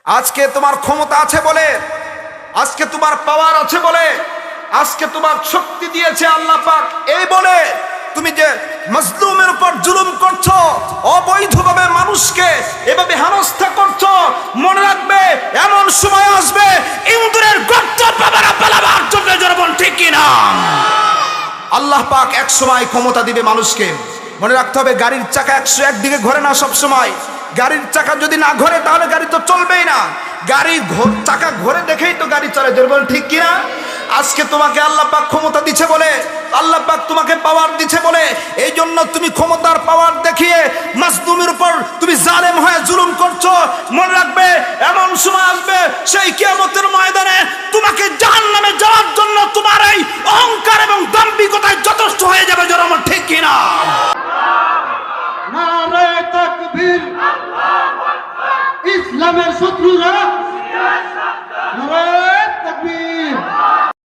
আজকে তোমার ক্ষমতা আছে বলে, আজকে তোমার পাওয়ার আছে বলে, আজকে তোমার শক্তি দিয়েছে আল্লাহ পাক এই বলে তুমি যে মাজলুমের উপর জুলুম করছো, অবৈধভাবে মানুষকে এভাবে হেনস্থা করছো, মনে রাখবে এমন সময় আসবে ইন্দুরের গর্ত পাবারা পালাবার জন্য জনগণ, ঠিক কিনা? আল্লাহ পাক এক সময় ক্ষমতা দিবে মানুষকে। মনে রাখতে হবে গাড়ির চাকা 101 দিকে ঘোরে না সব সময়। গাড়ির চাকা যদি না ঘোরে তাহলে গাড়ি তো চলবেই না। গাড়ির চাকা ঘোরে দেখেই তো গাড়ি চলে, জনগণ, ঠিক কিনা? আজকে তোমাকে আল্লাহ পাক ক্ষমতা দিচ্ছে বলে, আল্লাহ পাক তোমাকে পাওয়ার দিচ্ছে বলে, এই জন্য তুমি ক্ষমতার পাওয়ার দেখিয়ে মাজলুমের উপর তুমি জালেম হয়ে জুলুম করছো। মনে রাখবে এমন সময় আসবে সেই কিয়ামতের ময়দানে